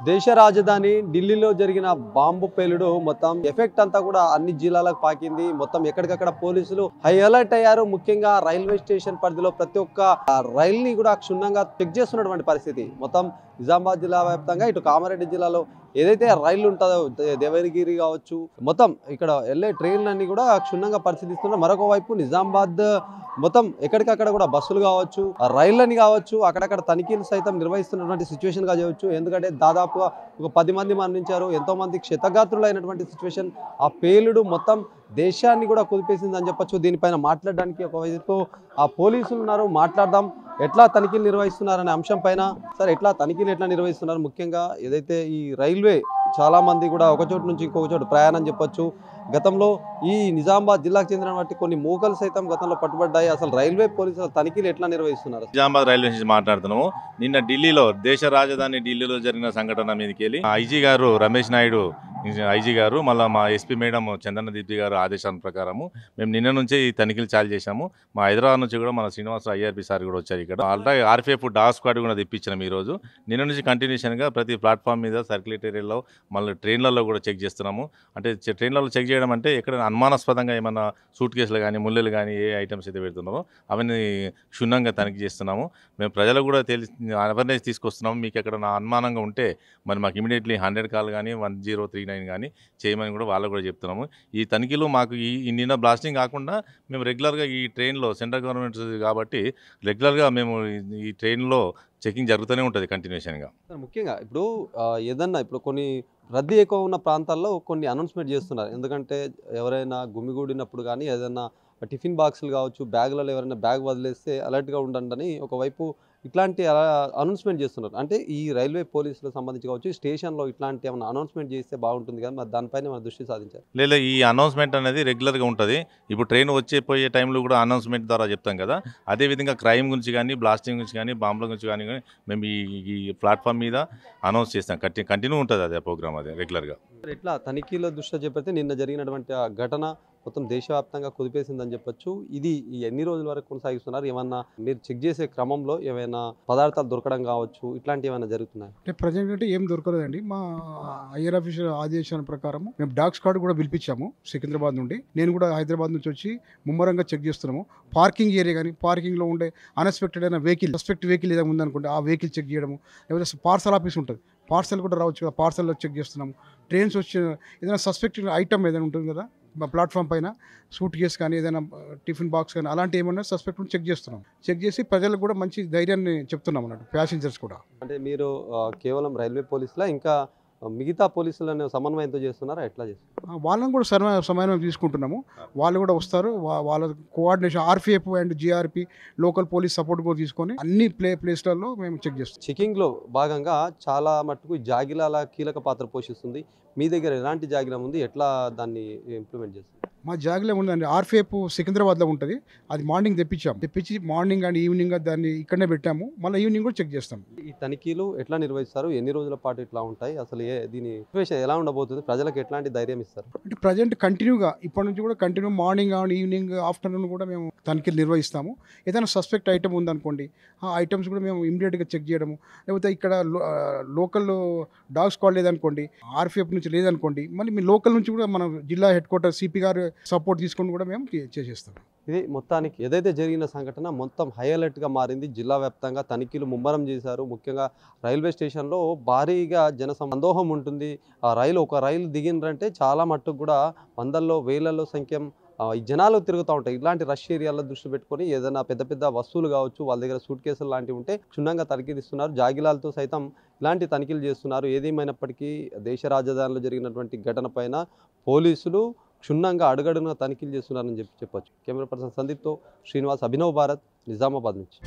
దేశ రాజధాని ఢిల్లీలో జరిగిన బాంబు పేలుడు మొత్తం ఎఫెక్ట్ అంతా కూడా అన్ని జిల్లాలకు పాకింది. మొత్తం ఎక్కడికక్కడ పోలీసులు హై అలర్ట్ అయ్యారు. ముఖ్యంగా రైల్వే స్టేషన్ పరిధిలో ప్రతి ఒక్క రైల్ ని కూడా క్షుణ్ణంగా చెక్ చేస్తున్నటువంటి పరిస్థితి. మొత్తం నిజామాబాద్ జిల్లా వ్యాప్తంగా ఇటు కామారెడ్డి జిల్లాలో ఏదైతే రైళ్లు ఉంటుందో దేవగిరి కావచ్చు, మొత్తం ఇక్కడ వెళ్ళే ట్రైన్లన్నీ కూడా క్షుణ్ణంగా పరిశీలిస్తున్నారు. మరొక వైపు నిజామాబాద్ మొత్తం ఎక్కడికక్కడ కూడా బస్సులు కావచ్చు, రైళ్ళని కావచ్చు, అక్కడక్కడ తనిఖీలు సైతం నిర్వహిస్తున్నటువంటి సిచ్యువేషన్ గా చేయవచ్చు. ఎందుకంటే దాదాపుగా ఒక 10 మంది మరణించారు, ఎంతో మంది క్షతగాత్రులు అయినటువంటి సిచ్యువేషన్. ఆ పేలుడు మొత్తం దేశాన్ని కూడా కుదిపేసిందని చెప్పొచ్చు. దీనిపైన మాట్లాడడానికి ఒకవైపు ఆ పోలీసులు ఉన్నారు, మాట్లాడదాం. ఎట్లా తనిఖీలు నిర్వహిస్తున్నారనే అంశం పైన సార్ ఎట్లా తనిఖీలు ఎట్లా నిర్వహిస్తున్నారు? ముఖ్యంగా ఏదైతే ఈ రైల్వే చాలా మంది కూడా ఒక చోటు నుంచి ఇంకొక చోటు ప్రయాణం చెప్పొచ్చు. గతంలో ఈ నిజామాబాద్ జిల్లాకు చెందినటువంటి కొన్ని మూకలు సైతం గతంలో పట్టుబడ్డాయి. అసలు రైల్వే పోలీసుల తనిఖీలు ఎట్లా నిర్వహిస్తున్నారు? నిజామాబాద్ రైల్వే స్టేషన్ మాట్లాడుతున్నాము. నిన్న ఢిల్లీలో దేశ రాజధాని ఢిల్లీలో జరిగిన సంఘటన మీదకి వెళ్ళి ఐజీ గారు రమేష్ నాయుడు ఐజీ గారు మళ్ళీ మా ఎస్పీ మేడం చందన దీప్తి గారు ఆదేశాల ప్రకారము మేము నిన్న నుంచే ఈ తనిఖీలు చాలు చేశాము. మా హైదరాబాద్ నుంచి కూడా మన శ్రీనివాస ఐఆర్పీ సార్ కూడా వచ్చారు. ఇక్కడ ఆల్రెడీ ఆర్పీఎఫ్ డాగ్ స్క్వాడ్ కూడా తెప్పించినాం. ఈరోజు నిన్న నుంచి కంటిన్యూషన్గా ప్రతి ప్లాట్ఫామ్ మీద సర్క్యులేటరీలో మళ్ళీ ట్రైన్లలో కూడా చెక్ చేస్తున్నాము. అంటే ట్రైన్లలో చెక్ చేయడం అంటే ఎక్కడ అనుమానాస్పదంగా ఏమన్నా సూట్ కేసులు కానీ ముళ్ళలు కానీ ఏ ఐటమ్స్ అయితే పెడుతున్నారో అవన్నీ క్షుణ్ణంగా తనిఖీ చేస్తున్నాము. మేము ప్రజలకు కూడా అవేర్నెస్ తీసుకొస్తున్నాము. మీకు ఎక్కడ అనుమానంగా ఉంటే మరి మాకు ఇమీడియట్లీ 100 కాల్ కానీ 1039 కానీ చేయమని కూడా వాళ్ళకు కూడా చెప్తున్నాము. ఈ తనిఖీలు మాకు ఈ నిన్న బ్లాస్టింగ్ కాకుండా మేము రెగ్యులర్గా ఈ ట్రైన్లో సెంట్రల్ గవర్నమెంట్ కాబట్టి రెగ్యులర్గా మేము ఈ ట్రైన్లో చెకింగ్ జరుగుతూనే ఉంటుంది కంటిన్యూషన్గా. ముఖ్యంగా ఇప్పుడు ఏదన్నా ఇప్పుడు కొన్ని రద్దీ ఎక్కువ ఉన్న ప్రాంతాల్లో కొన్ని అనౌన్స్మెంట్ చేస్తున్నారు. ఎందుకంటే ఎవరైనా గుమిగూడినప్పుడు కానీ ఏదైనా టిఫిన్ బాక్సులు కావచ్చు, బ్యాగులలో ఎవరైనా బ్యాగ్ వదిలేస్తే అలర్ట్గా ఉండండి అని ఒకవైపు ఇట్లాంటి అనౌన్స్మెంట్ చేస్తున్నారు. అంటే ఈ రైల్వే పోలీసులకు సంబంధించి కావచ్చు, స్టేషన్లో ఇట్లాంటి ఏమైనా అనౌన్స్మెంట్ చేస్తే బాగుంటుంది కదా, మరి దానిపైన మన దృష్టి సాధించారు. లేదా ఈ అనౌన్స్మెంట్ అనేది రెగ్యులర్గా ఉంటుంది. ఇప్పుడు ట్రైన్ పోయే టైంలో కూడా అనౌన్స్మెంట్ ద్వారా చెప్తాం కదా. అదేవిధంగా క్రైమ్ గురించి కానీ, బ్లాస్టింగ్ గురించి కానీ, బాంబుల గురించి కానీ మేము ఈ ప్లాట్ఫామ్ మీద అనౌన్స్ చేస్తాం. కంటిన్యూ ఉంటుంది అదే ప్రోగ్రామ్, అదే రెగ్యులర్గా. ఇట్లా తనిఖీల దృష్ట్యా చెప్పితే నిన్న జరిగినటువంటి ఆ ఘటన మొత్తం దేశవ్యాప్తంగా కుదిపేసిందని చెప్పొచ్చు. ఇది ఎన్ని రోజుల వరకు కొనసాగిస్తున్నారు? ఏమన్నా మీరు చెక్ చేసే క్రమంలో ఏమైనా పదార్థాలు దొరకడం కావచ్చు, ఇట్లాంటివి ఏమైనా జరుగుతున్నాయి? అంటే ప్రజెంట్ అంటే ఏం దొరకలేదండి. మా ఐఆర్ ఆఫీసర్ ఆదేశాల ప్రకారం మేము డాగ్ స్క్వాడ్ కూడా పిలిపించాము సికింద్రాబాద్ నుండి. నేను కూడా హైదరాబాద్ నుంచి వచ్చి ముమ్మరంగా చెక్ చేస్తున్నాము. పార్కింగ్ ఏరియా కానీ, పార్కింగ్లో ఉండే అన్ఎక్స్పెక్టెడ్ అయిన వెహికల్, సస్పెక్ట్ వెహికల్ ఏదైనా ఉందనుకోండి ఆ వెహికల్ చెక్ చేయడము. లేకపోతే పార్సల్ ఆఫీస్ ఉంటుంది, పార్సల్ కూడా రావచ్చు కదా, పార్సల్లో చెక్ చేస్తున్నాము. ట్రైన్స్ వచ్చి ఏదైనా సస్పెక్ట్ ఐటమ్ ఏదైనా ఉంటుంది కదా ప్లాట్ఫామ్ పైన, సూట్ కేసు కానీ ఏదైనా టిఫిన్ బాక్స్ కానీ అలాంటి ఏమన్నా సస్పెక్ట్ చెక్ చేస్తున్నాం. చెక్ చేసి ప్రజలకు కూడా మంచి ధైర్యాన్ని చెప్తున్నాం అన్నట్టు, ప్యాసింజర్స్ కూడా. అంటే మీరు కేవలం రైల్వే పోలీసులా ఇంకా మిగతా పోలీసులను సమన్వయంతో చేస్తున్నారా, ఎట్లా చేస్తున్నారు? వాళ్ళని కూడా సమన్వయం తీసుకుంటున్నాము. వాళ్ళు కూడా వస్తారు. వాళ్ళ coordination RPF and GRP local police support కూడా తీసుకొని అన్ని ప్లేస్లలో మేము చెక్ చేస్తాం. చెకింగ్లో భాగంగా చాలా మట్టుకు జాగిలాల కీలక పాత్ర పోషిస్తుంది. మీ దగ్గర ఎలాంటి జాగిలం ఉంది, ఎట్లా దాన్ని ఇంప్లిమెంట్ చేస్తుంది? మా జాగిలం ఉందండి, ఆర్పీఎఫ్ సికింద్రాబాద్లో ఉంటుంది. అది మార్నింగ్ తెప్పించి మార్నింగ్ అండ్ ఈవినింగ్ దాన్ని ఇక్కడనే పెట్టాము. మళ్ళీ ఈవినింగ్ కూడా చెక్ చేస్తాం. ఈ తనిఖీలు ఎట్లా నిర్వహిస్తారు, ఎన్ని రోజుల పాటు ఇట్లా ఉంటాయి, అసలు దీని సిచ్యువేషన్ ఎలా ఉండబోతుంది, ప్రజలకు ఎట్లాంటి ధైర్యం ఇస్తారు? అంటే ప్రజెంట్ కంటిన్యూగా ఇప్పటి నుంచి కూడా continue morning and evening afternoon కూడా మేము తనిఖీలు నిర్వహిస్తాము. ఏదైనా సస్పెక్ట్ ఐటమ్ ఉందనుకోండి ఆ ఐటమ్స్ కూడా మేము ఇమీడియట్గా చెక్ చేయడము. లేకపోతే ఇక్కడ లోకల్ డాగ్ స్క్వాడ్ లేదనుకోండి, ఆర్పీఎఫ్ నుంచి లేదనుకోండి, మళ్ళీ మీ లోకల్ నుంచి కూడా మన జిల్లా హెడ్ క్వార్టర్ సిపి గారు సపోర్ట్ తీసుకొని కూడా మేము చేసేస్తాం. ఇది మొత్తానికి ఏదైతే జరిగిన సంఘటన మొత్తం హై అలర్ట్గా మారింది. జిల్లా వ్యాప్తంగా తనిఖీలు ముమ్మరం చేశారు. ముఖ్యంగా రైల్వే స్టేషన్లో భారీగా సందోహం ఉంటుంది. ఒక రైలు దిగిందంటే చాలా మట్టుకు కూడా వందల్లో వేలల్లో సంఖ్య ఈ జనాలు తిరుగుతూ ఉంటాయి. ఇలాంటి రష్ ఏరియాలో దృష్టి పెట్టుకొని ఏదైనా పెద్ద పెద్ద వస్తువులు కావచ్చు, వాళ్ళ దగ్గర సూట్ కేసులు లాంటివి ఉంటే క్షుణ్ణంగా తనిఖీలిస్తున్నారు. జాగిలాలతో సైతం ఇలాంటి తనిఖీలు చేస్తున్నారు. ఏదేమైనప్పటికీ దేశ రాజధానిలో జరిగినటువంటి ఘటన పైన పోలీసులు క్షుణ్ణంగా అడుగడుగునా తనిఖీలు చేస్తున్నారని చెప్పొచ్చు. కెమెరా పర్సన్ సందీప్తో శ్రీనివాస్, అభినవ్ భారత్, నిజామాబాద్ నుంచి.